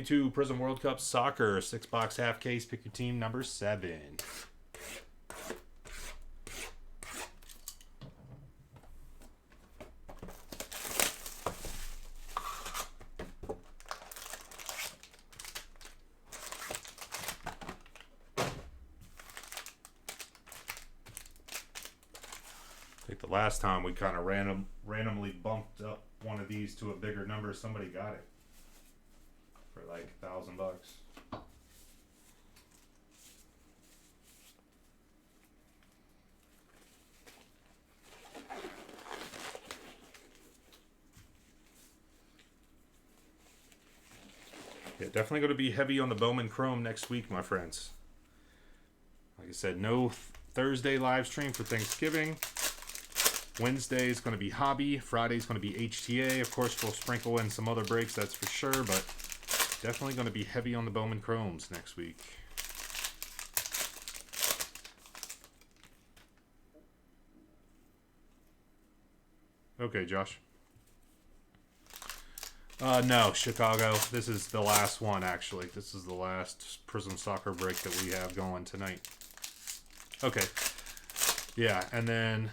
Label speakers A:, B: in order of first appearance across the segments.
A: 2022 Prizm World Cup Soccer 6-box half case. Pick your team number 7. I think the last time we kind of randomly bumped up one of these to a bigger number, somebody got it for like $1,000. Yeah, definitely going to be heavy on the Bowman Chrome next week, my friends. Like I said, no Thursday live stream for Thanksgiving. Wednesday is going to be hobby. Friday is going to be HTA. Of course, we'll sprinkle in some other breaks, that's for sure, but definitely going to be heavy on the Bowman Chromes next week. Okay, Josh. No, Chicago. This is the last one, actually. This is the last Prizm Soccer break that we have going tonight. Okay. Yeah, and then...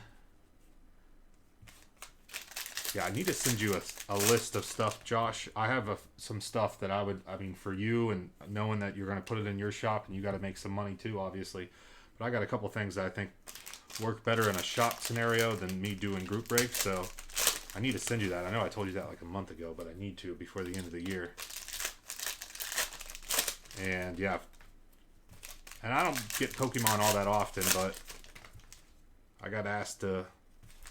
A: yeah, I need to send you a list of stuff, Josh. I have some stuff that I mean, for you, and knowing that you're going to put it in your shop and you got to make some money too, obviously. But I got a couple things that I think work better in a shop scenario than me doing group breaks, so I need to send you that. I know I told you that like a month ago, but I need to before the end of the year. And yeah, and I don't get Pokemon all that often, but I got asked that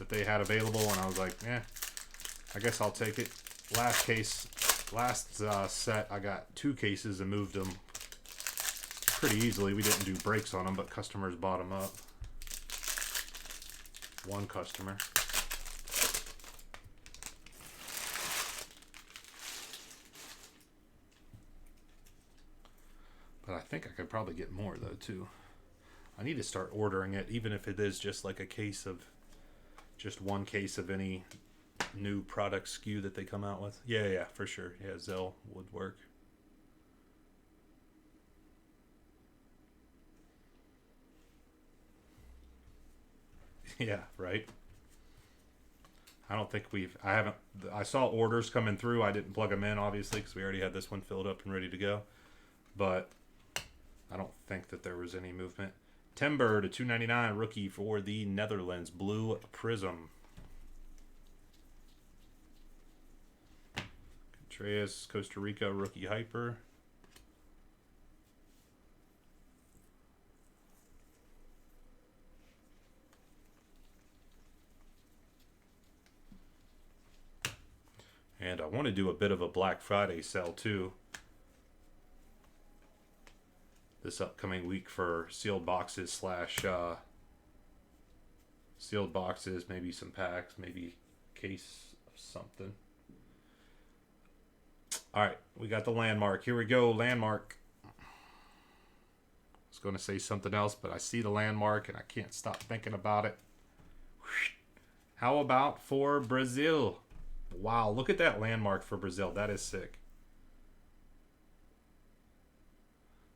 A: they had available, and I was like, I guess I'll take it. Last set, I got 2 cases and moved them pretty easily. We didn't do breaks on them, but customers bought them up. One customer. But I think I could probably get more, though, too. I need to start ordering it, even if it is just like a case of, just one case of any new product SKU that they come out with. Yeah, for sure. Yeah, Zell would work. Yeah, right. I don't think I saw orders coming through. I didn't plug them in, obviously, because we already had this one filled up and ready to go. But I don't think that there was any movement. Timber to 299 rookie for the Netherlands. Blue Prizm. Contreras, Costa Rica, rookie hyper. And I want to do a bit of a Black Friday sale too this upcoming week for sealed boxes / sealed boxes, maybe some packs, maybe case of something. All right, we got the landmark. Here we go, landmark. I was going to say something else, but I see the landmark and I can't stop thinking about it. How about for Brazil? Wow, look at that landmark for Brazil. That is sick.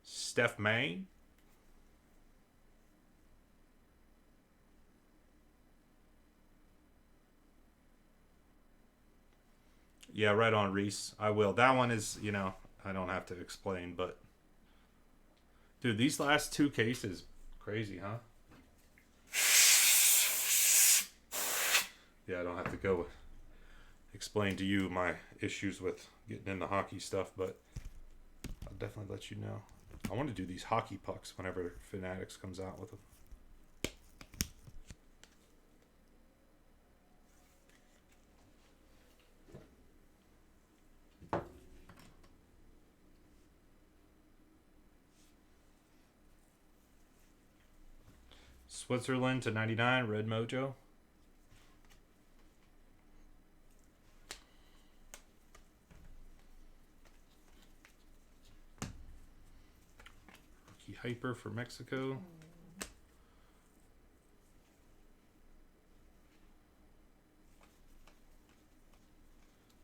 A: Steph May. Yeah, right on, Reese. I will. That one is, I don't have to explain, but... dude, these last 2 cases, crazy, huh? Yeah, I don't have to go explain to you my issues with getting into hockey stuff, but I'll definitely let you know. I want to do these hockey pucks whenever Fanatics comes out with them. Switzerland to 99, Red Mojo. Rookie hyper for Mexico.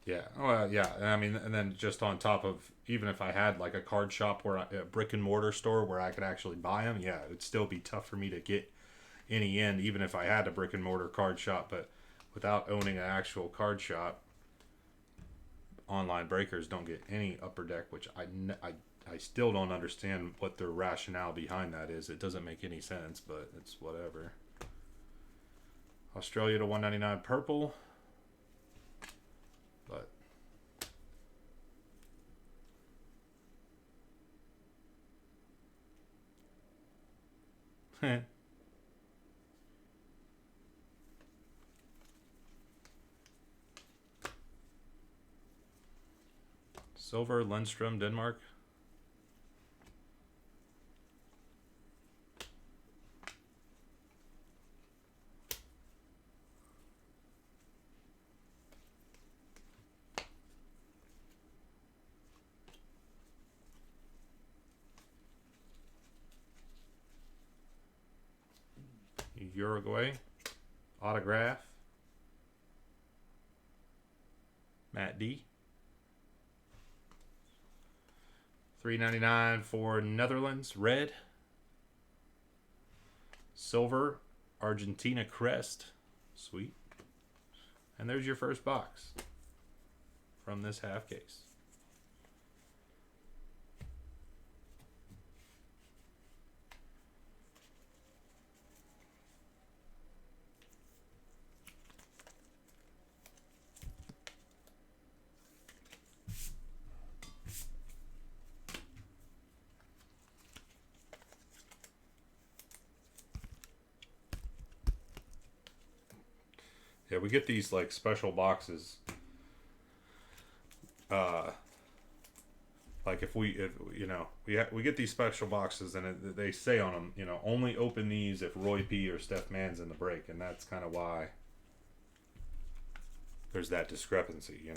A: Yeah, Well, yeah. I mean, and then just on top of, even if I had like a card shop a brick and mortar store where I could actually buy them, yeah, it'd still be tough for me to get any in, even if I had a brick and mortar card shop. But without owning an actual card shop, online breakers don't get any upper deck, which I still don't understand what their rationale behind that is. It doesn't make any sense, but it's whatever. Australia to 199 purple. But silver, Lindstrom, Denmark. Uruguay. Autograph. Matt D. $3.99 for Netherlands. Red. Silver. Argentina crest. Sweet. And there's your first box from this half case. Yeah, we get these like special boxes. Like if we get these special boxes and they say on them, only open these if Roy P or Steph Mann's in the break, and that's kind of why there's that discrepancy,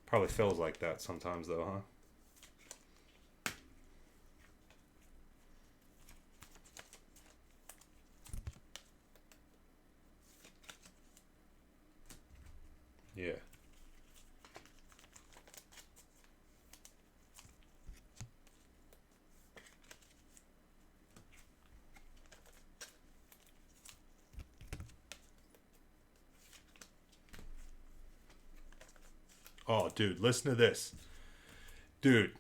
A: Probably feels like that sometimes, though, huh? Yeah. Oh, dude, listen to this. Dude,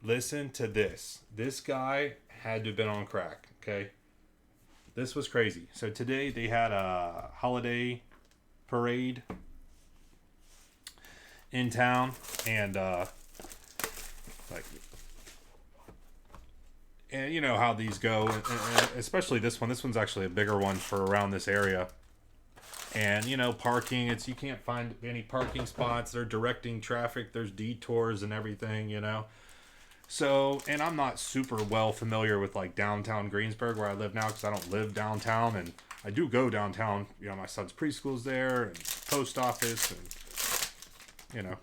A: listen to this. This guy had to have been on crack, okay? This was crazy. So today they had a holiday parade in town, and and you know how these go, and especially this one. This one's actually a bigger one for around this area. And parking, you can't find any parking spots. They're directing traffic. There's detours and everything. So, and I'm not super well familiar with like downtown Greensburg where I live now, because I don't live downtown, and I do go downtown. My son's preschool's there, and post office, and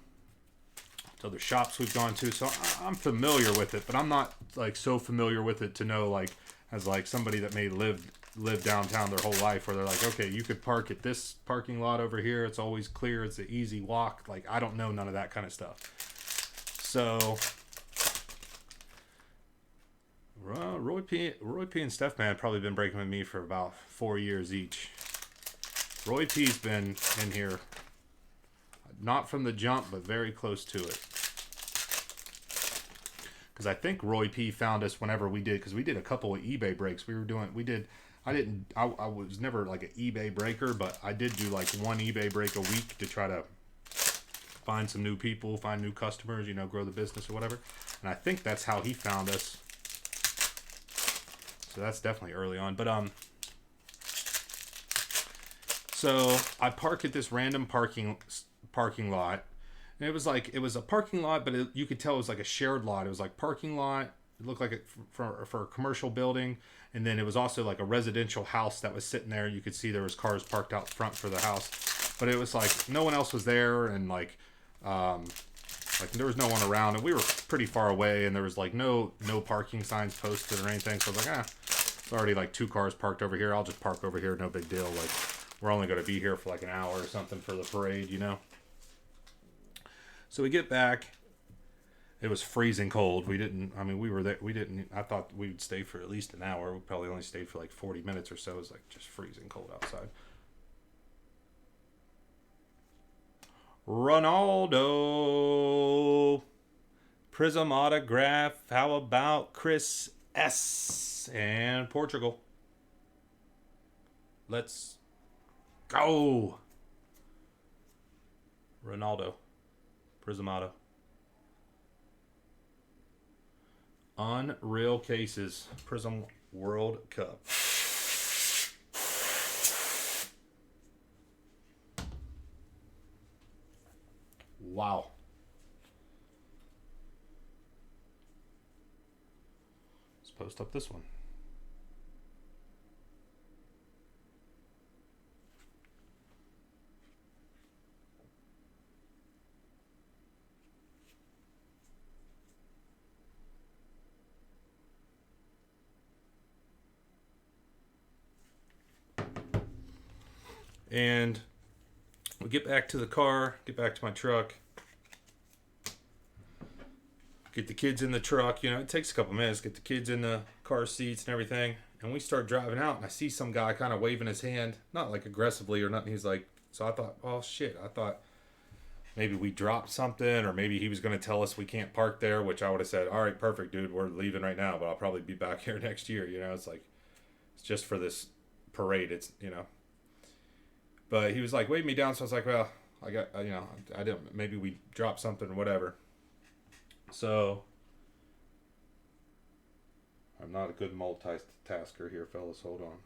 A: other shops we've gone to. So I'm familiar with it, but I'm not like so familiar with it to know, like, as like somebody that may live downtown their whole life, where they're like, okay, you could park at this parking lot over here. It's always clear. It's an easy walk. Like, I don't know none of that kind of stuff. So, Roy P and Steph Man probably been breaking with me for about 4 years each. Roy P's been in here, not from the jump, but very close to it. Because I think Roy P found us whenever we did, because we did a couple of eBay breaks. I was never like an eBay breaker, but I did do like one eBay break a week to try to find some new people, find new customers, grow the business or whatever. And I think that's how he found us. So that's definitely early on. But so I park at this random parking lot. And it was a parking lot, but you could tell it was like a shared lot. It was like parking lot. It looked like it for a commercial building. And then it was also like a residential house that was sitting there. You could see there was cars parked out front for the house. but it was like no one else was there, and like there was no one around, and we were pretty far away, and there was like no parking signs posted or anything. So I was like, it's already like 2 cars parked over here. I'll just park over here, no big deal. Like we're only going to be here for like an hour or something for the parade, you know. So we get back. It was freezing cold. We didn't. I mean, we were there. We didn't. I thought we would stay for at least an hour. We probably only stayed for like 40 minutes or so. It was like just freezing cold outside. Ronaldo. Prizm autograph. How about Chris S. and Portugal? Let's go. Ronaldo. Prizm auto. Unreal cases. Prizm World Cup. Wow. Let's post up this one. And we get back to the car, get back to my truck, get the kids in the truck. You know, it takes a couple minutes, get the kids in the car seats and everything. And we start driving out, and I see some guy kind of waving his hand, not like aggressively or nothing. He's like, so I thought, oh shit, I thought maybe we dropped something, or maybe he was going to tell us we can't park there, which I would have said, all right, perfect, dude, we're leaving right now, but I'll probably be back here next year. You know, it's like, it's just for this parade. It's, you know. But he was like waving me down, so I was like, well, I got, you know, I didn't, maybe we dropped something or whatever. So, I'm not a good multitasker here, fellas. Hold on.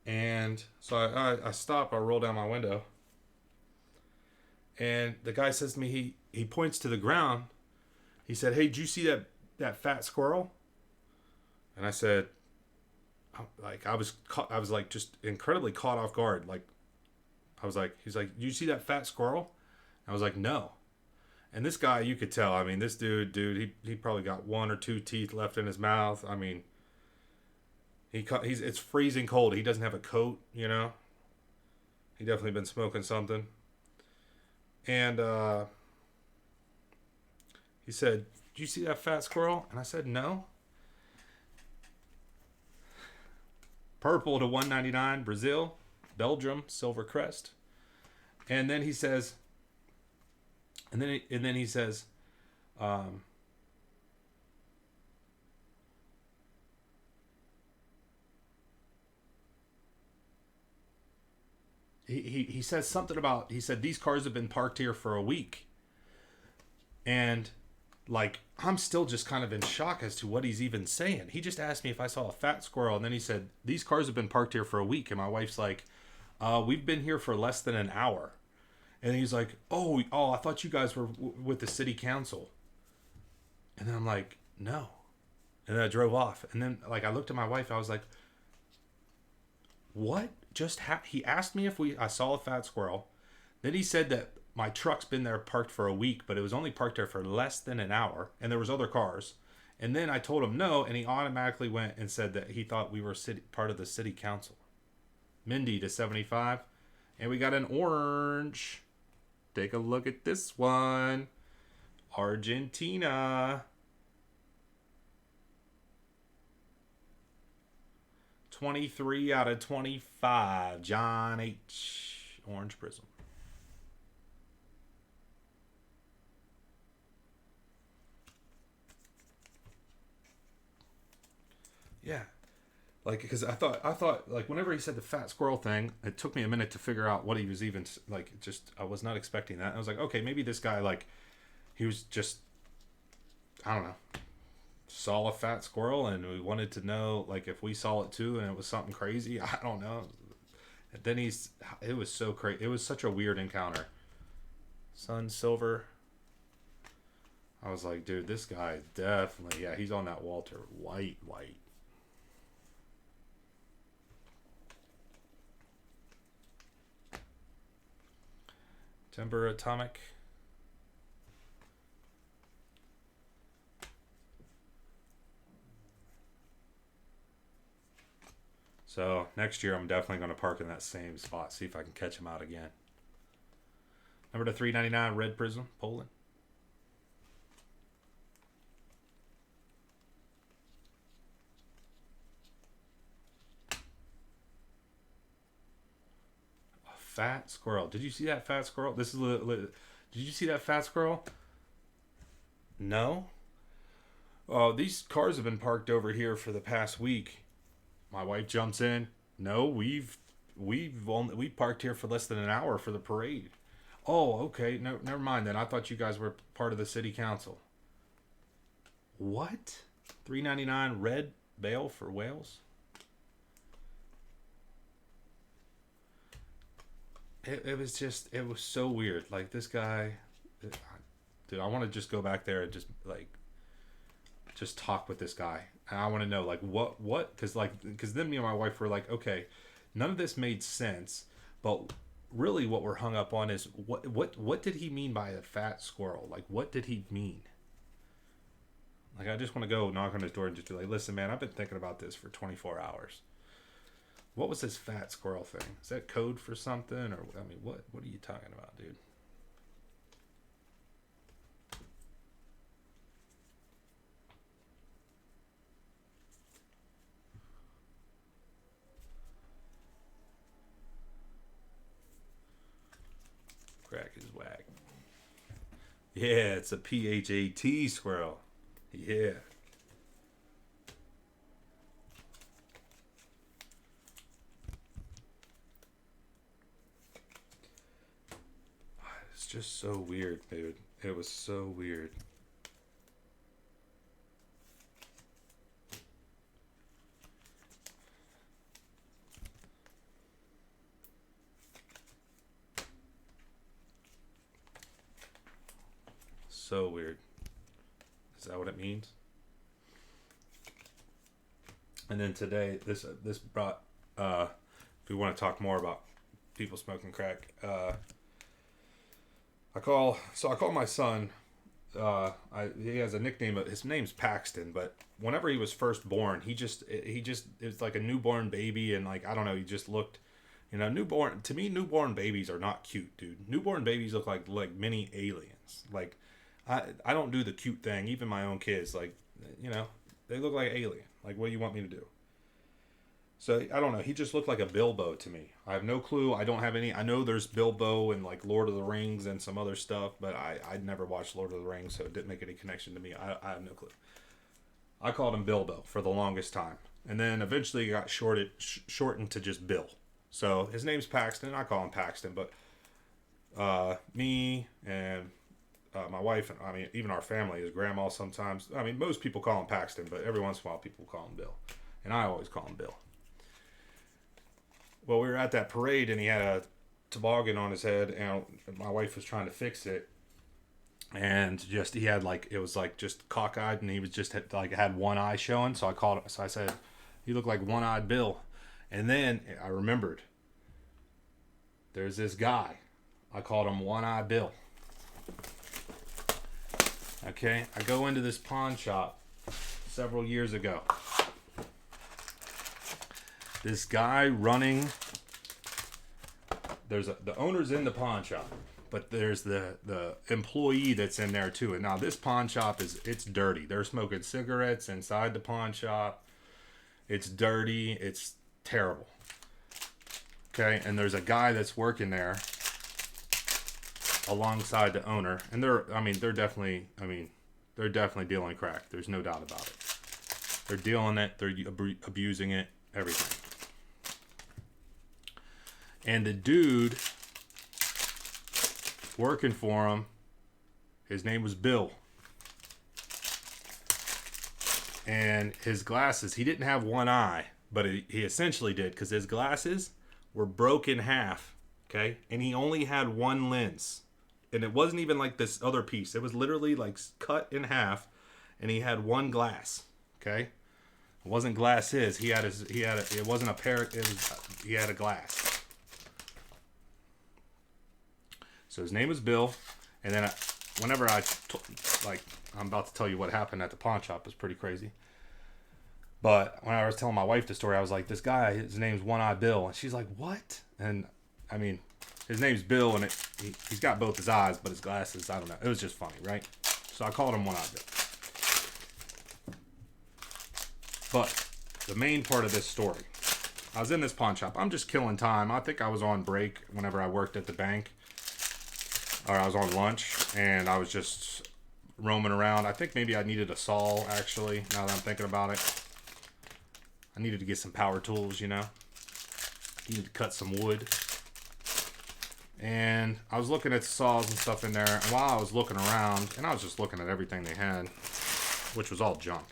A: And so I stop, I roll down my window. And the guy says to me, he points to the ground. He said, hey, did you see that fat squirrel? And I said, like, I was like just incredibly caught off guard. Like, I was like, he's like, did you see that fat squirrel? I was like, no. And this guy, you could tell, I mean, this dude, he probably got 1 or 2 teeth left in his mouth. I mean, it's freezing cold. He doesn't have a coat, you know. He definitely been smoking something. And he said, did you see that fat squirrel? And I said, no. Purple to 199, Brazil, Belgium, silver crest. And then he says, he says something about, he said, these cars have been parked here for a week. And like, I'm still just kind of in shock as to what he's even saying. He just asked me if I saw a fat squirrel, and then he said, these cars have been parked here for a week. And my wife's like, we've been here for less than an hour. And he's like, oh, I thought you guys were with the city council. And then I'm like, no. And then I drove off. And then like, I looked at my wife, I was like, what just he asked me if I saw a fat squirrel. Then he said that my truck's been there parked for a week, but it was only parked there for less than an hour, and there was other cars. And then I told him no, and he automatically went and said that he thought we were part of the city council. Mindy to 75, and we got an orange. Take a look at this one. Argentina. 23 out of 25. John H. Orange Prizm. Yeah. Like, because I thought, like, whenever he said the fat squirrel thing, it took me a minute to figure out what he was even, like, just, I was not expecting that. I was like, okay, maybe this guy, like, he was just, I don't know, saw a fat squirrel and we wanted to know, like, if we saw it too and it was something crazy. I don't know. And then it was so crazy. It was such a weird encounter. Sun Silver. I was like, dude, this guy definitely, yeah, he's on that Walter White. Timber Atomic. So next year I'm definitely going to park in that same spot, see if I can catch him out again. Number to 399 Red Prizm, Poland. A fat squirrel. Did you see that fat squirrel? This is did you see that fat squirrel? No. Oh, these cars have been parked over here for the past week. My wife jumps in. No, we parked here for less than an hour for the parade. Oh, okay. No, never mind then. I thought you guys were part of the city council. What? $3.99 red bale for Wales? It was so weird. Like, this guy, dude, I want to just go back there and just talk with this guy. And I want to know, like, what, because then me and my wife were like, okay, none of this made sense, but really what we're hung up on is what did he mean by a fat squirrel? Like, what did he mean? Like, I just want to go knock on his door and just be like, listen, man, I've been thinking about this for 24 hours. What was this fat squirrel thing? Is that code for something? Or, I mean, what are you talking about, dude? Crack his whack. Yeah, it's a PHAT squirrel. Yeah. It's just so weird, dude. It was so weird. So weird. Is that what it means? And then today, this brought. If we want to talk more about people smoking crack, I call my son. He has a nickname. His name's Paxton, but whenever he was first born, he just it's like a newborn baby, and like, I don't know, he just looked. Newborn babies are not cute, dude. Newborn babies look like mini aliens. Like, I don't do the cute thing. Even my own kids, like, they look like alien. Like, what do you want me to do? So, I don't know. He just looked like a Bilbo to me. I have no clue. I don't have any. I know there's Bilbo and, like, Lord of the Rings and some other stuff, but I'd never watched Lord of the Rings, so it didn't make any connection to me. I have no clue. I called him Bilbo for the longest time. And then eventually he got shortened to just Bill. So, his name's Paxton. I call him Paxton, but me and my wife, I mean, even our family, his grandma sometimes. I mean, most people call him Paxton, but every once in a while people call him Bill. And I always call him Bill. Well, we were at that parade and he had a toboggan on his head and my wife was trying to fix it. And just, he had it was just cockeyed and he was just had one eye showing. So I said, he looked like one-eyed Bill. And then I remembered, there's this guy. I called him One-Eye Bill. Okay, I go into this pawn shop several years ago. This guy running, the owner's in the pawn shop, but there's the employee that's in there too. And now this pawn shop it's dirty. They're smoking cigarettes inside the pawn shop. It's dirty. It's terrible. Okay, and there's a guy that's working there alongside the owner, and they're definitely dealing crack. There's no doubt about it. They're dealing it. They're abusing it. Everything. And the dude working for him, his name was Bill. And his glasses, he didn't have one eye, but he essentially did, because his glasses were broken in half, okay? And he only had one lens. And it wasn't even like this other piece. It was literally like cut in half, and he had one glass, okay? It wasn't glasses. It wasn't a pair, he had a glass. So his name was Bill, and then I'm about to tell you what happened at the pawn shop. It was pretty crazy. But when I was telling my wife the story, I was like, this guy, his name's One Eye Bill. And she's like, what? And I mean, his name's Bill, and he's got both his eyes, but his glasses, I don't know. It was just funny, right? So I called him One Eye Bill. But the main part of this story, I was in this pawn shop. I'm just killing time. I think I was on break whenever I worked at the bank. Or I was on lunch, and I was just roaming around. I think maybe I needed a saw, actually, now that I'm thinking about it. I needed to get some power tools, you know. Needed to cut some wood. And I was looking at saws and stuff in there, and while I was looking around, and I was just looking at everything they had, which was all junk.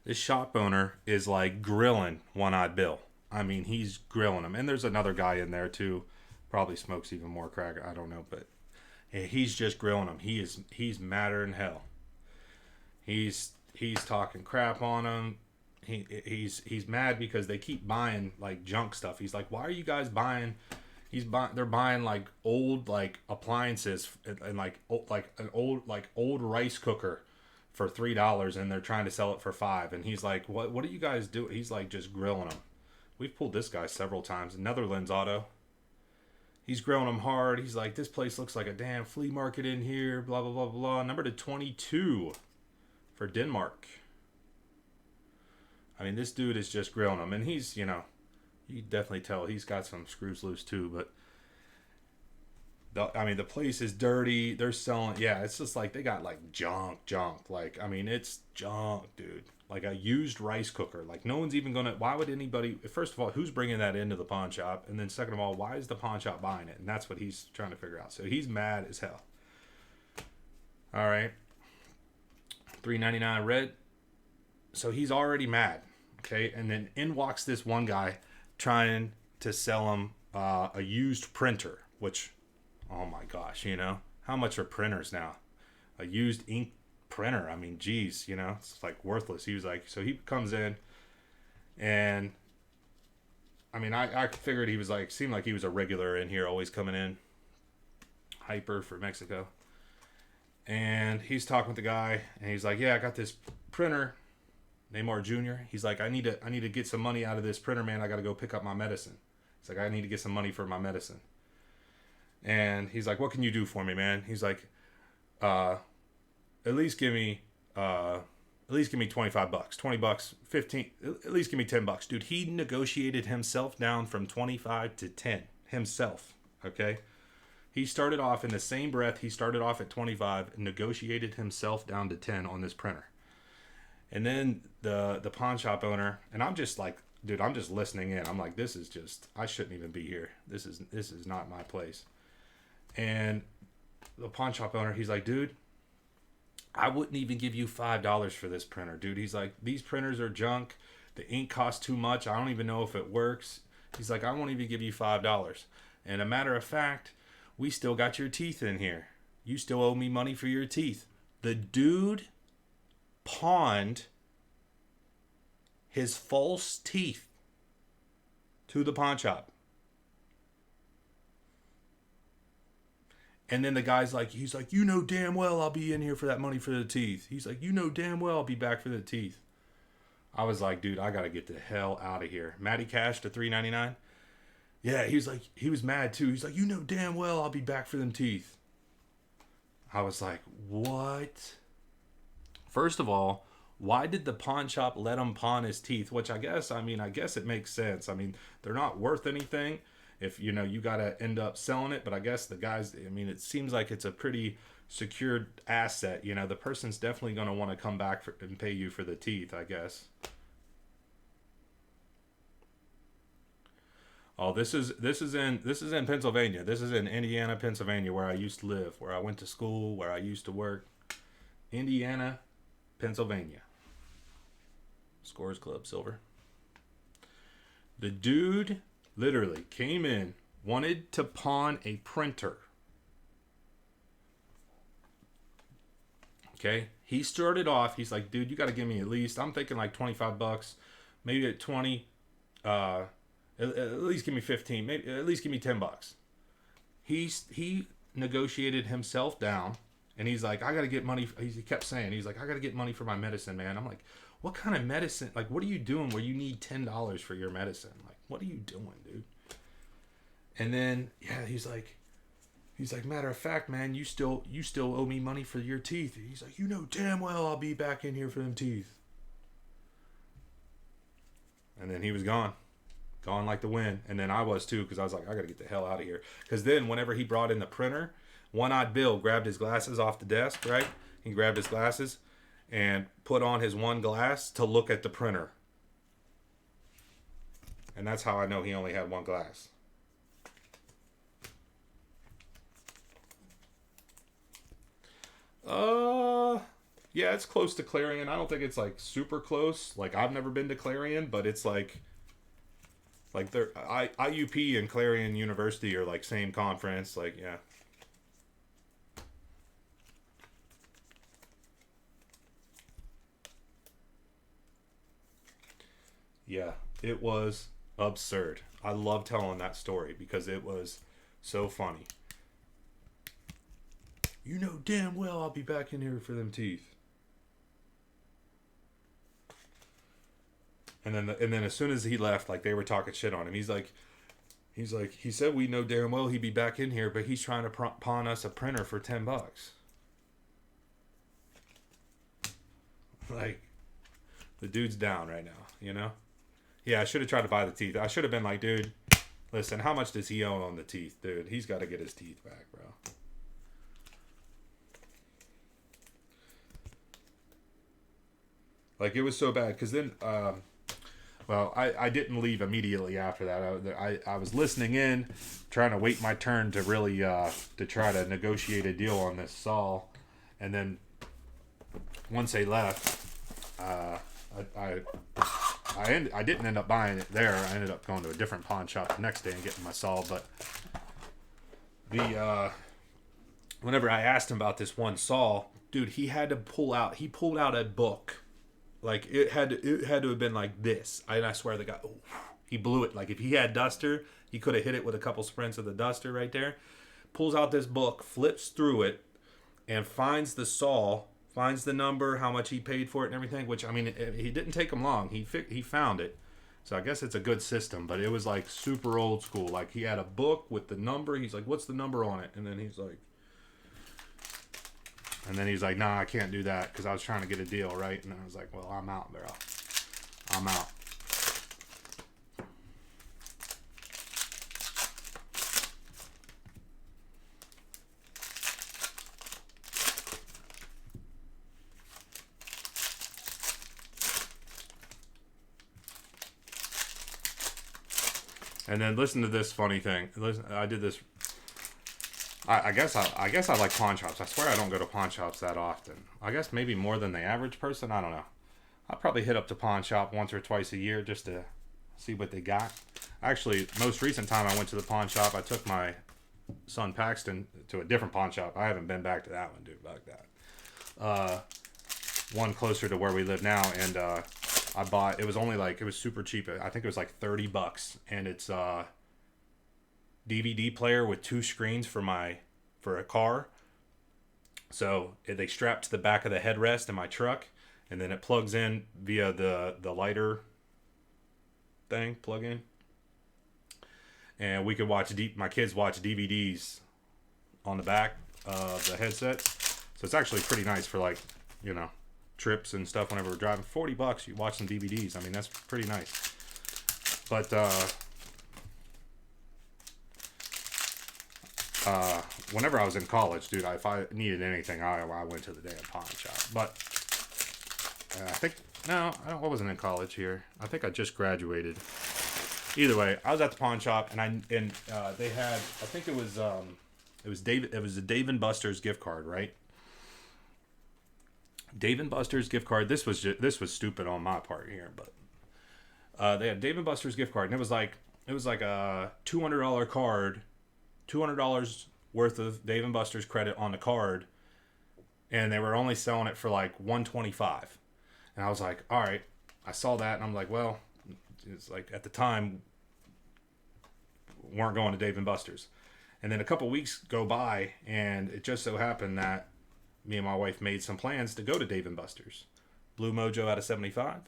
A: This shop owner is like grilling One Eye Bill. I mean, he's grilling him. And there's another guy in there too. Probably smokes even more crack. I don't know, but he's just grilling him. He's madder than hell. He's talking crap on him. He's mad because they keep buying like junk stuff. He's like, why are you guys buying? They're buying like old like appliances and like an old rice cooker for $3, and they're trying to sell it for $5. And he's like, what do you guys do? He's like just grilling them. We've pulled this guy several times. Netherlands Auto. He's grilling them hard. He's like, this place looks like a damn flea market in here. Blah, blah, blah, blah. Number to 22 for Denmark. I mean, this dude is just grilling them. And he's, you know, you can definitely tell he's got some screws loose too. But, the place is dirty. They're selling, yeah, it's just like they got like junk. Like, I mean, it's junk, dude. Like a used rice cooker. Like no one's even gonna, why would anybody, first of all, who's bringing that into the pawn shop? And then second of all, why is the pawn shop buying it? And that's what he's trying to figure out. So he's mad as hell. All right. $3.99 red. So he's already mad. Okay. And then in walks this one guy trying to sell him a used printer, which, oh my gosh, you know, how much are printers now? A used ink printer, I mean, geez, you know, it's like worthless. He was like, so he comes in, and I mean, I figured he was like, seemed like he was a regular in here, always coming in. Hyper for Mexico. And he's talking with the guy, and he's like, yeah, I got this printer, Neymar Jr. He's like, I need to get some money out of this printer, man. I got to go pick up my medicine. He's like, I need to get some money for my medicine. And he's like, what can you do for me, man? He's like, at least give me $25, 20 bucks, 15, at least give me $10. Dude, he negotiated himself down from 25 to 10 himself. Okay. He started off in the same breath. He started off at 25 and negotiated himself down to 10 on this printer. And then the pawn shop owner, and I'm just like, dude, I'm just listening in. I'm like, this is just, I shouldn't even be here. This is not my place. And the pawn shop owner, he's like, dude, I wouldn't even give you $5 for this printer, dude. He's like, these printers are junk. The ink costs too much. I don't even know if it works. He's like, I won't even give you $5. And a matter of fact, we still got your teeth in here. You still owe me money for your teeth. The dude pawned his false teeth to the pawn shop. And then the guy's like, he's like, you know damn well I'll be in here for that money for the teeth. He's like, you know damn well I'll be back for the teeth. I was like, dude, I got to get the hell out of here. Matty Cash to $3.99. Yeah, he was like, he was mad too. He's like, you know damn well I'll be back for them teeth. I was like, what? First of all, why did the pawn shop let him pawn his teeth? Which I guess it makes sense. I mean, they're not worth anything. if you know you got to end up selling it. But I guess the guys, I mean, it seems like it's a pretty secured asset. You know, the person's definitely going to want to come back and pay you for the teeth, I guess. Oh, this is in Pennsylvania. This is in Indiana, Pennsylvania, where I used to live, where I went to school, where I used to work. Indiana, Pennsylvania. Scores Club silver. The dude literally came in, wanted to pawn a printer. Okay, he started off. He's like, dude, you got to give me at least. I'm thinking like $25, maybe at 20. At least give me 15. Maybe at least give me $10. He negotiated himself down, and he's like, I got to get money. He kept saying, he's like, I got to get money for my medicine, man. I'm like, what kind of medicine? Like, what are you doing where you need $10 for your medicine? Like, what are you doing, dude? And then, yeah, he's like, matter of fact, man, you still owe me money for your teeth. He's like, you know damn well I'll be back in here for them teeth. And then he was gone like the wind. And then I was too, because I was like, I gotta get the hell out of here. Because then whenever he brought in the printer, One-Eyed Bill grabbed his glasses off the desk, right? He grabbed his glasses and put on his one glass to look at the printer. And that's how I know he only had one glass. Yeah, it's close to Clarion. I don't think it's like super close. Like, I've never been to Clarion, but it's like they're IUP and Clarion University are like same conference. Like, yeah. Yeah, it was absurd. I love telling that story because it was so funny. You know damn well I'll be back in here for them teeth. And then as soon as he left, like, they were talking shit on him. He's like, he said we know damn well he'd be back in here, but he's trying to pawn us a printer for $10. Like, the dude's down right now, you know? Yeah, I should have tried to buy the teeth. I should have been like, dude, listen, how much does he own on the teeth, dude? He's got to get his teeth back, bro. Like, it was so bad because then, well, I didn't leave immediately after that. I was listening in, trying to wait my turn to really to try to negotiate a deal on this saw, and then once they left, I didn't end up buying it there. I ended up going to a different pawn shop the next day and getting my saw. But whenever I asked him about this one saw, dude, he pulled out a book. Like, it had to have been like this. I swear the guy, he blew it. Like, if he had duster, he could have hit it with a couple sprints of the duster right there. Pulls out this book, flips through it, and finds the saw, finds the number, how much he paid for it and everything, which, I mean, he didn't take him long. He found it. So I guess it's a good system, but it was like super old school. Like, he had a book with the number. He's like, what's the number on it? And then he's like, nah, I can't do that because I was trying to get a deal, right? And I was like, well, I'm out, bro. I'm out. And then listen to this funny thing. Listen, I did this. I guess I like pawn shops. I swear I don't go to pawn shops that often. I guess maybe more than the average person. I don't know. I probably hit up the pawn shop once or twice a year just to see what they got. Actually, most recent time I went to the pawn shop, I took my son Paxton to a different pawn shop. I haven't been back to that one, dude. Fuck that. One closer to where we live now, and I bought. It was only like, it was super cheap. I think it was like $30, and it's DVD player with 2 screens for a car. So they strap to the back of the headrest in my truck, and then it plugs in via the lighter thing, plug in. And we could my kids watch DVDs on the back of the headset. So it's actually pretty nice for, like, you know, trips and stuff whenever we're driving. $40, you watch some DVDs. I mean, that's pretty nice. But whenever I was in college, dude, if I needed anything, I went to the damn pawn shop. But I think, no, I wasn't in college here. I think I just graduated. Either way, I was at the pawn shop, and they had, I think it was a Dave and Buster's gift card, right? Dave and Buster's gift card. This was stupid on my part here, but they had Dave and Buster's gift card, and it was like a $200 card, $200 worth of Dave and Buster's credit on the card, and they were only selling it for like $125. And I was like, all right. I saw that, and I'm like, well, it's like at the time weren't going to Dave and Buster's. And then a couple weeks go by, and it just so happened that me and my wife made some plans to go to Dave and Buster's. Blue Mojo out of 75.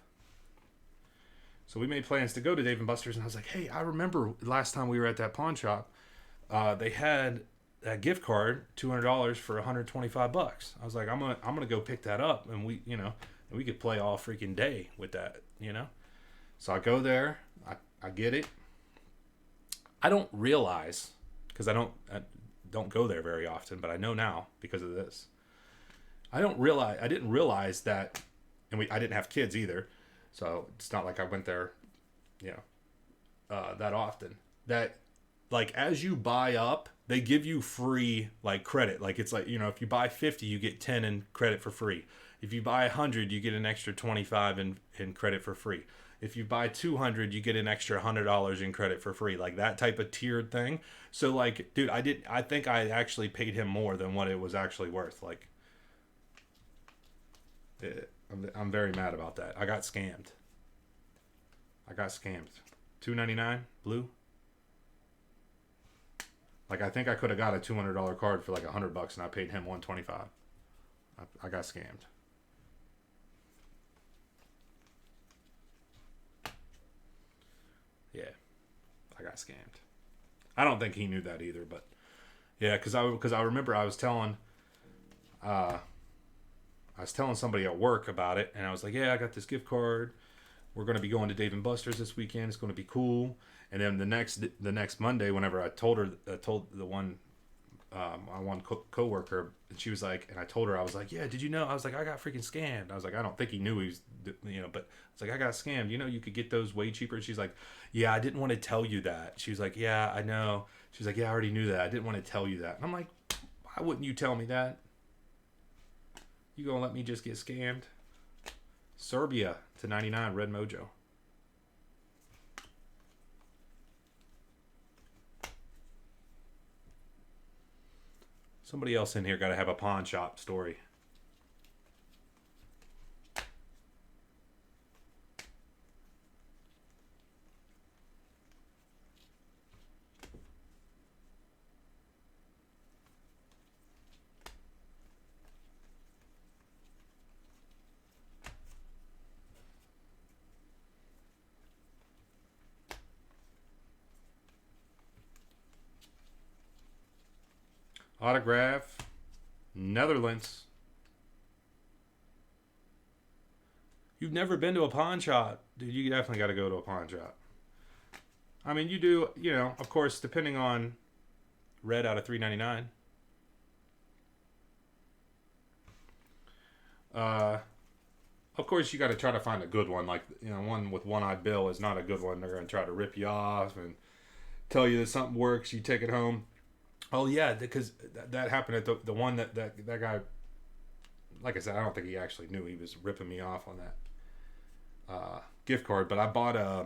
A: So we made plans to go to Dave and Buster's, and I was like, hey, I remember last time we were at that pawn shop, they had a gift card, $200 for $125. I was like, I'm gonna go pick that up, and we could play all freaking day with that, So I go there, I get it. I don't realize, because I don't go there very often, but I know now because of this. I didn't realize that, and I didn't have kids either, so it's not like I went there, that often. That, like, as you buy up, they give you free, like, credit. Like, it's like, if you buy 50, you get 10 in credit for free. If you buy 100, you get an extra 25 in credit for free. If you buy 200, you get an extra $100 in credit for free. Like, that type of tiered thing. So, like, dude, I think I actually paid him more than what it was actually worth. Like, I'm very mad about that. I got scammed. $2.99 blue. Like, I think I could have got a $200 card for like $100, and I paid him $125. I got scammed. Yeah, I got scammed. I don't think he knew that either, but yeah, because I remember I was telling somebody at work about it, and I was like, yeah, I got this gift card. We're going to be going to Dave and Buster's this weekend. It's going to be cool. And then the next Monday, whenever I told the one, my one coworker, and she was like, and I told her, I was like, yeah, did you know? I was like, I got freaking scammed. I was like, I don't think he knew he was, but I was like, I got scammed. You could get those way cheaper. And she's like, yeah, I didn't want to tell you that. She was like, yeah, I know. She's like, yeah, I already knew that. I didn't want to tell you that. And I'm like, why wouldn't you tell me that? You gonna let me just get scammed? Serbia to 99, Red Mojo. Somebody else in here got to have a pawn shop story. Autograph, Netherlands. You've never been to a pawn shop, dude. You definitely got to go to a pawn shop. I mean, you do, of course, depending on red out of 399. Of course, you got to try to find a good one. Like, one with one-eyed Bill is not a good one. They're going to try to rip you off and tell you that something works. You take it home. Oh, yeah, because that happened at the one that guy, like I said, I don't think he actually knew he was ripping me off on that gift card. But I bought I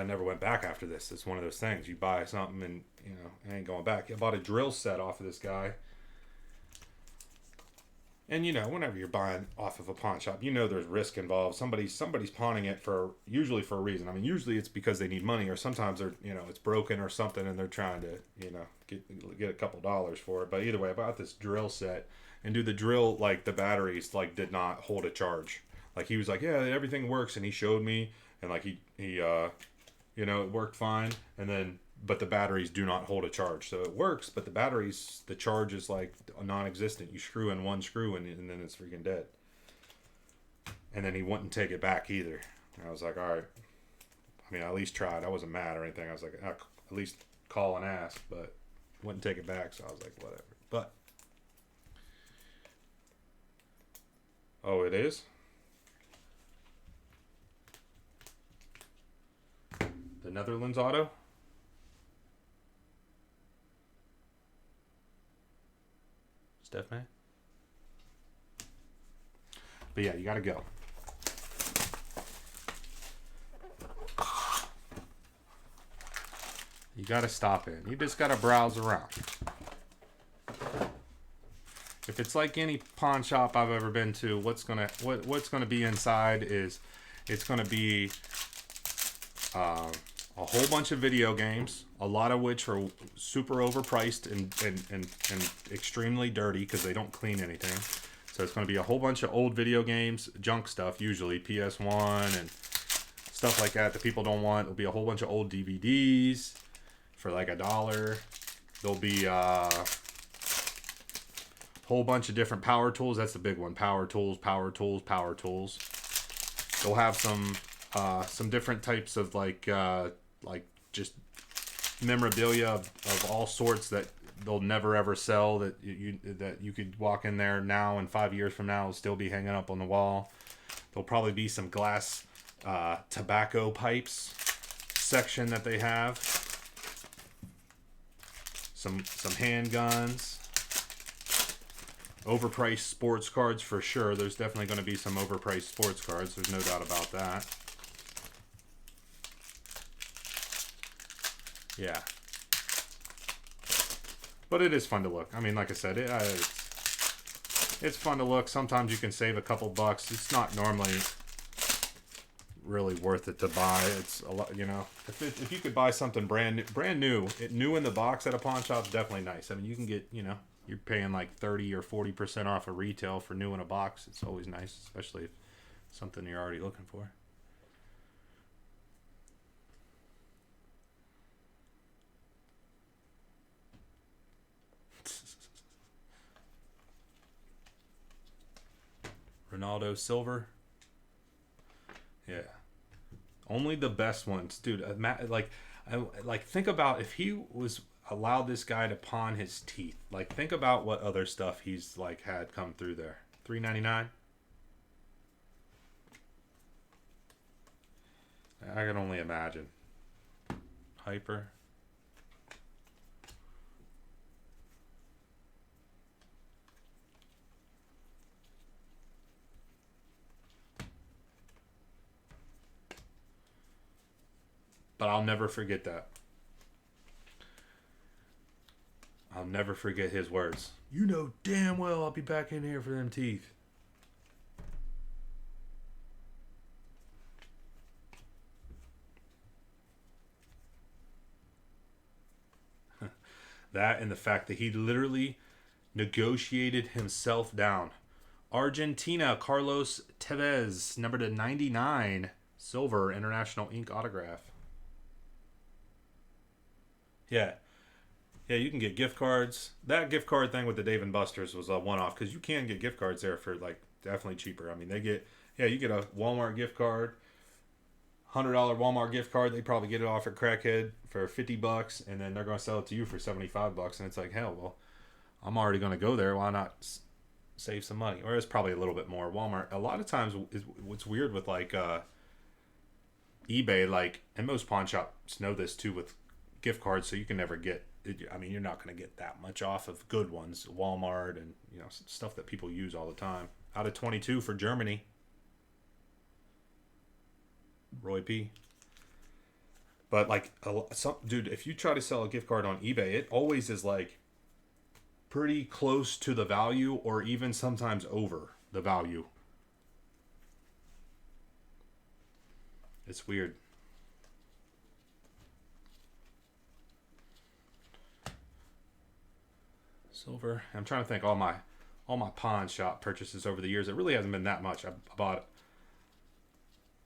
A: never went back after this. It's one of those things. You buy something and, it ain't going back. I bought a drill set off of this guy. And, whenever you're buying off of a pawn shop, there's risk involved. Somebody's pawning it usually for a reason. I mean, usually it's because they need money, or sometimes they're, it's broken or something, and they're trying to, get a couple dollars for it. But either way, I bought this drill set, and the drill, like, the batteries, like, did not hold a charge. Like, he was like, yeah, everything works, and he showed me, and, like, he it worked fine, and then, but the batteries do not hold a charge. So it works, but the charge is like non-existent. You screw in one screw and then it's freaking dead. And then he wouldn't take it back either. And I was like, all right. I mean, I at least tried. I wasn't mad or anything. I was like, at least call and ask. But, wouldn't take it back, so I was like, whatever. But oh, it is. The Netherlands auto. Steph man. But yeah, you gotta go. You gotta stop in. You just gotta browse around. If it's like any pawn shop I've ever been to, what's gonna be inside is it's gonna be a whole bunch of video games, a lot of which are super overpriced and extremely dirty because they don't clean anything. So it's going to be a whole bunch of old video games, junk stuff, usually PS1 and stuff like that people don't want. There'll be a whole bunch of old DVDs for like $1. There'll be a whole bunch of different power tools. That's the big one. Power tools, power tools, power tools. They'll have some different types of like just memorabilia of all sorts that they'll never ever sell, that you could walk in there now and 5 years from now it'll still be hanging up on the wall. There'll probably be some glass tobacco pipes section that they have. Some handguns. Overpriced sports cards for sure. There's definitely going to be some overpriced sports cards. There's no doubt about that. Yeah. But it is fun to look. I mean, like I said, it's fun to look. Sometimes you can save a couple bucks. It's not normally really worth it to buy. It's a lot, you know. If you could buy something brand new, new in the box at a pawn shop is definitely nice. I mean, you can get, you know, you're paying like 30 or 40% off of retail for new in a box. It's always nice, especially if it's something you're already looking for. Ronaldo silver. Yeah. Only the best ones, dude. Like think about if he was allowed this guy to pawn his teeth. Like think about what other stuff he's like had come through there. $3.99. I can only imagine. Hyper. But I'll never forget that. I'll never forget his words. You know damn well I'll be back in here for them teeth. That and the fact that he literally negotiated himself down. Argentina, Carlos Tevez, number to 99, silver, international ink autograph. Yeah. Yeah, you can get gift cards. That gift card thing with the Dave & Buster's was a one-off because you can get gift cards there for like definitely cheaper. I mean, you get a Walmart gift card, $100 Walmart gift card. They probably get it off at Crackhead for $50, and then they're going to sell it to you for $75. And it's like, hell, well, I'm already going to go there. Why not save some money? Or it's probably a little bit more. Walmart, a lot of times, what's weird with like eBay, like, and most pawn shops know this too with gift cards, so you can never get, I mean, you're not going to get that much off of good ones, Walmart and, you know, stuff that people use all the time. Out of 22 for Germany. Roy P. But like, dude, if you try to sell a gift card on eBay, it always is like pretty close to the value or even sometimes over the value. It's weird. Silver. I'm trying to think all my pawn shop purchases over the years. It really hasn't been that much. I bought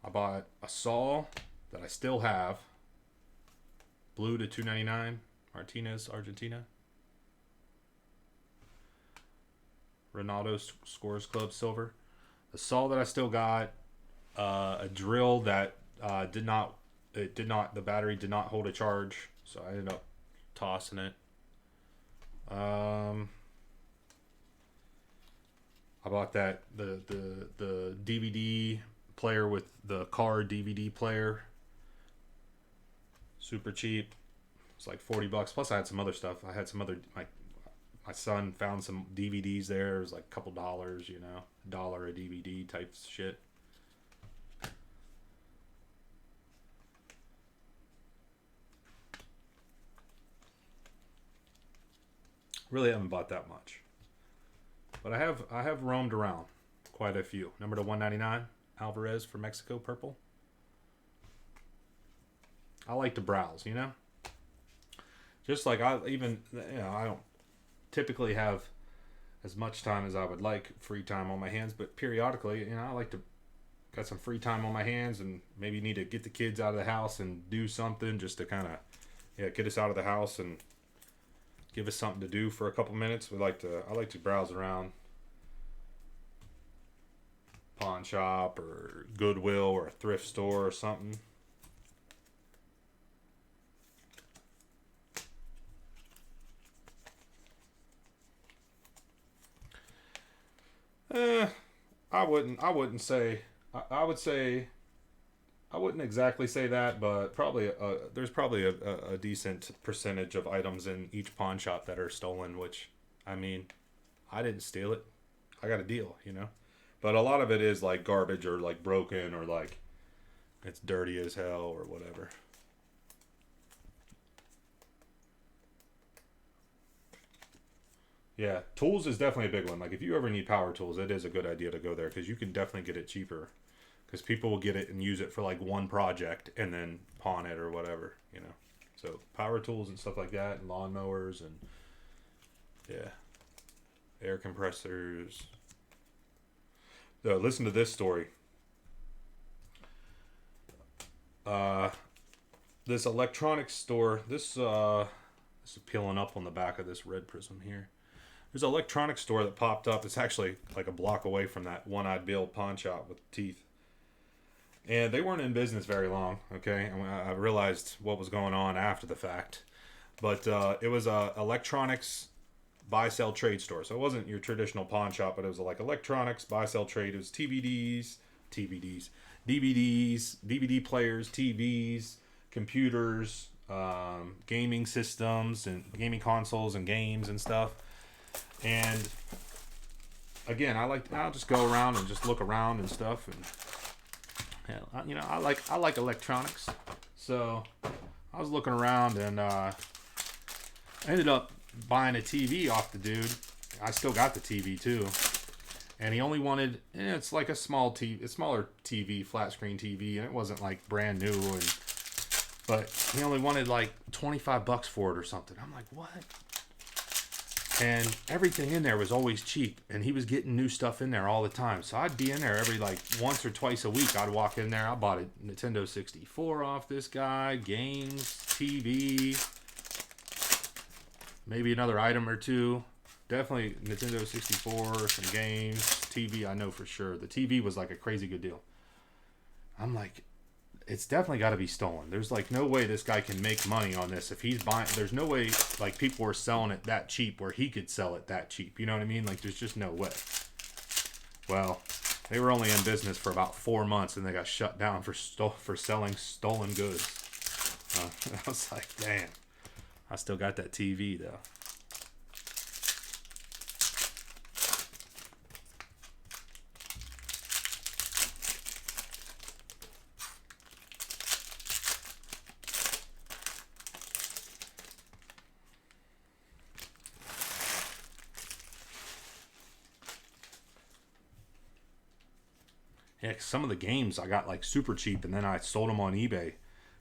A: a Saul that I still have. Blue to $2.99. Martinez, Argentina. Ronaldo Scores Club silver. The Saul that I still got. A drill that the battery did not hold a charge, so I ended up tossing it. I bought that the DVD player with the car DVD player. Super cheap. It's like $40. Plus, I had some other stuff. I had some other my son found some DVDs there. It was like a couple dollars, you know, $1 a DVD type shit. Really haven't bought that much, but I have roamed around quite a few. Number to 199 Alvarez for Mexico purple. I like to browse, you know. Just like I don't typically have as much time as I would like free time on my hands, but periodically, you know, I like to got some free time on my hands and maybe need to get the kids out of the house and do something just to kind of get us out of the house and give us something to do for a couple minutes. I like to browse around pawn shop or Goodwill or a thrift store or something. I wouldn't say. I would say. I wouldn't exactly say that, but probably there's probably a decent percentage of items in each pawn shop that are stolen. Which, I mean, I didn't steal it. I got a deal, you know. But a lot of it is like garbage or like broken or like it's dirty as hell or whatever. Yeah, tools is definitely a big one. Like if you ever need power tools, it is a good idea to go there because you can definitely get it cheaper. Because people will get it and use it for like one project and then pawn it or whatever, you know. So power tools and stuff like that, and lawnmowers and yeah, air compressors. So listen to this story. Uh, this electronics store. This is peeling up on the back of this red Prizm here. There's an electronics store that popped up. It's actually like a block away from that One-Eyed Bill pawn shop with teeth. And they weren't in business very long, okay? And I realized what was going on after the fact. But it was a electronics buy-sell trade store. So it wasn't your traditional pawn shop, but it was like electronics buy-sell trade. It was DVDs, DVD players, TVs, computers, gaming systems, and gaming consoles and games and stuff. And again, I'll just go around and just look around and stuff and... Yeah, you know, I like electronics, so I was looking around and I ended up buying a TV off the dude. I still got the TV too, and he only wanted. It's like a small TV, a smaller TV, flat screen TV, and it wasn't like brand new, but he only wanted like $25 for it or something. I'm like, what? And everything in there was always cheap. And he was getting new stuff in there all the time. So I'd be in there every like once or twice a week. I'd walk in there. I bought a Nintendo 64 off this guy. Games, TV. Maybe another item or two. Definitely Nintendo 64, some games. TV, I know for sure. The TV was like a crazy good deal. I'm like... It's definitely got to be stolen. There's like no way this guy can make money on this. If he's buying, there's no way like people were selling it that cheap where he could sell it that cheap. You know what I mean? Like there's just no way. Well, they were only in business for about 4 months and they got shut down for selling stolen goods. I was like, damn. I still got that TV though. Yeah, 'cause some of the games I got like super cheap, and then I sold them on eBay. I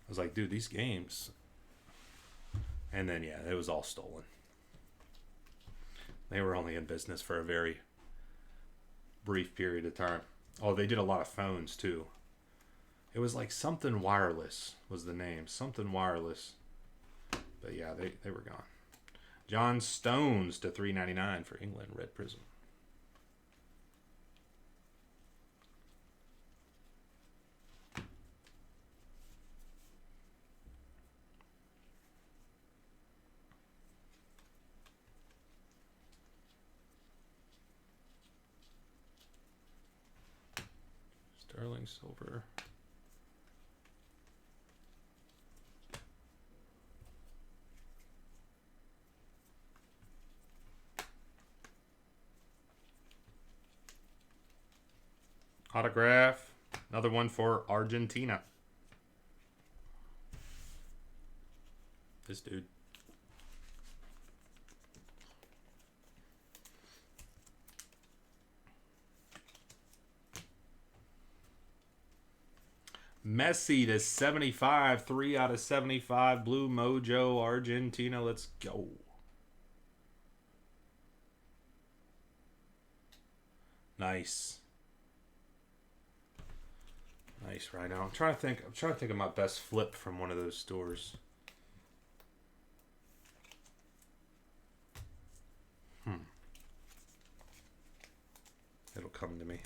A: was like, dude, these games. And then, yeah, it was all stolen. They were only in business for a very brief period of time. Oh, they did a lot of phones, too. It was like Something Wireless was the name. Something Wireless. But, yeah, they were gone. John Stones to $3.99 for England, red Prizm. silver. Autograph. Another one for Argentina. This dude. Messi to 75. 3 out of 75. Blue Mojo, Argentina. Let's go. Nice. Nice right now. I'm trying to think of my best flip from one of those stores. It'll come to me.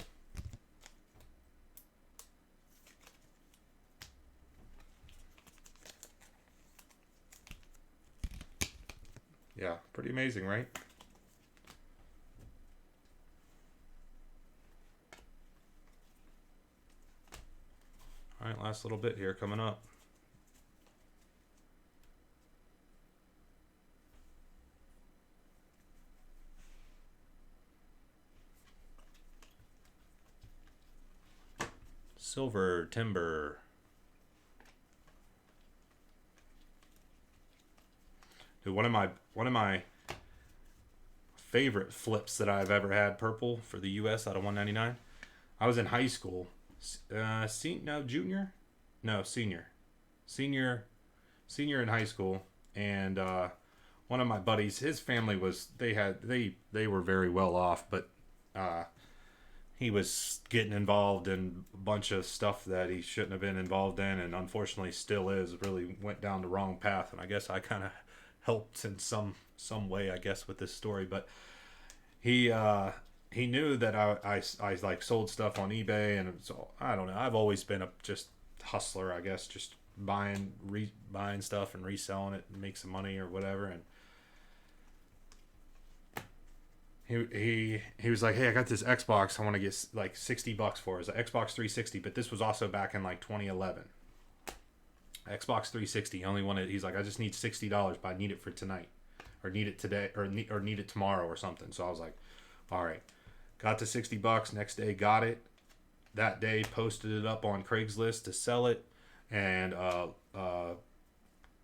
A: Yeah, pretty amazing, right? All right, last little bit here coming up. Silver Timber. Dude, one of my favorite flips that I've ever had, purple for the U.S. out of 199. I was in high school. Senior in high school, and one of my buddies, his family was they were very well off, but he was getting involved in a bunch of stuff that he shouldn't have been involved in, and unfortunately still is. Really went down the wrong path, and I guess I kind of helped in some way, I guess, with this story. But he knew that I like sold stuff on eBay, and so I don't know. I've always been a just hustler, I guess, just buying stuff and reselling it and make some money or whatever. And he was like, "Hey, I got this Xbox. I want to get like $60 for it. It's an Xbox 360, but this was also back in like 2011. Xbox 360. He only wanted. He's like, I just need $60, but I need it for tonight, or need it today, or need it tomorrow or something. So I was like, all right, got the $60. Next day, got it. That day, posted it up on Craigslist to sell it, and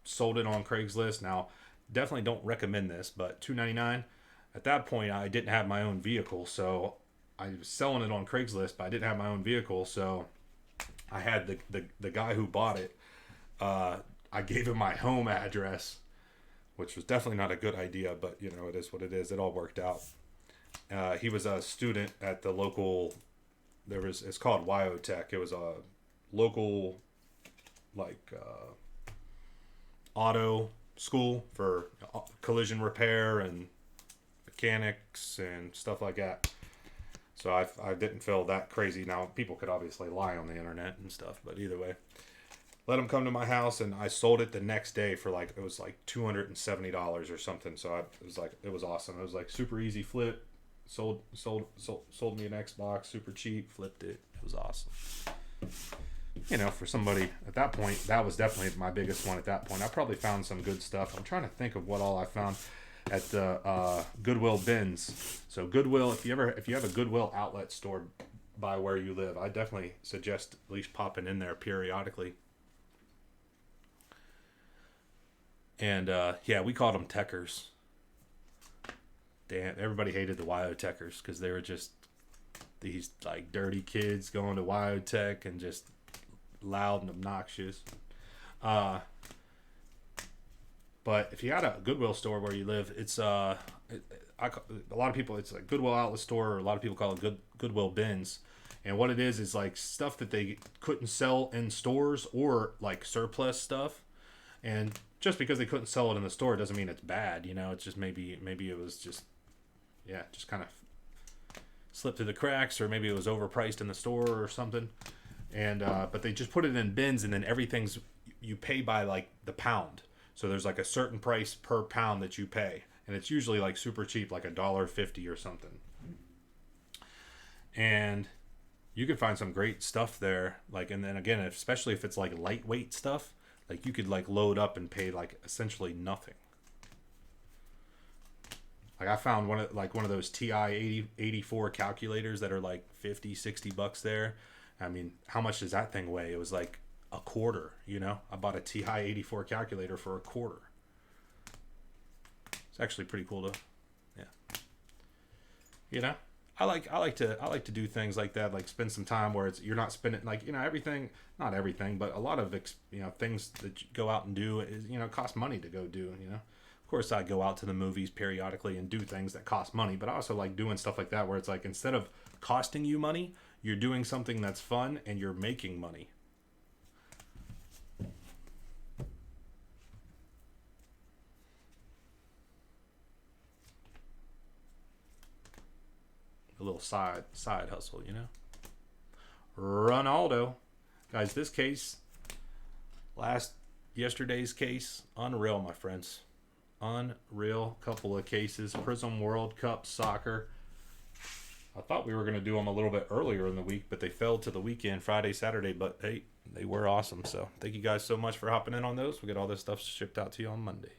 A: sold it on Craigslist. Now, definitely don't recommend this, but $2.99. At that point, I didn't have my own vehicle, so I was selling it on Craigslist, but I didn't have my own vehicle, so I had the guy who bought it. I gave him my home address, which was definitely not a good idea, but you know, it is what it is. It all worked out. He was a student at the local. It's called Wyotech. It was a local, like, auto school for collision repair and mechanics and stuff like that. So I didn't feel that crazy. Now, people could obviously lie on the internet and stuff, but either way, let him come to my house, and I sold it the next day for like, it was like $270 or something. So it was awesome. It was like super easy flip. Sold me an Xbox super cheap, flipped it. It was awesome. You know, for somebody at that point, that was definitely my biggest one at that point. I probably found some good stuff. I'm trying to think of what all I found at the Goodwill bins. So Goodwill, if you have a Goodwill outlet store by where you live, I definitely suggest at least popping in there periodically. And yeah, we called them techers. Damn, everybody hated the Wyotechers because they were just these like dirty kids going to Wyotech and just loud and obnoxious. But if you had a Goodwill store where you live, it's a lot of people, it's a Goodwill outlet store, or a lot of people call it Goodwill bins. And what it is like stuff that they couldn't sell in stores, or like surplus stuff. And just because they couldn't sell it in the store doesn't mean it's bad, you know. It's just maybe it was just, yeah, just kind of slipped through the cracks, or maybe it was overpriced in the store or something. And but they just put it in bins, and then everything's, you pay by like the pound. So there's like a certain price per pound that you pay, and it's usually like super cheap, like $1.50 or something. And you can find some great stuff there. Like, and then again, especially if it's like lightweight stuff, like you could like load up and pay like essentially nothing. Like I found one of those TI 84 calculators that are like 50, $60 there. I mean, how much does that thing weigh? It was like a quarter, you know? I bought a TI 84 calculator for a quarter. It's actually pretty cool to, yeah. You know? I like to do things like that, like spend some time where you're not spending like, you know, everything, not everything, but a lot of things that you go out and do is, you know, cost money to go do, you know. Of course, I go out to the movies periodically and do things that cost money, but I also like doing stuff like that where it's like instead of costing you money, you're doing something that's fun and you're making money. A little side hustle, you know. Ronaldo, guys, this case, yesterday's case, unreal, my friends, unreal. Couple of cases. Prizm World Cup soccer. I thought we were going to do them a little bit earlier in the week, but they fell to the weekend, Friday, Saturday. But hey, they were awesome. So thank you guys so much for hopping in on those. We'll get all this stuff shipped out to you on Monday.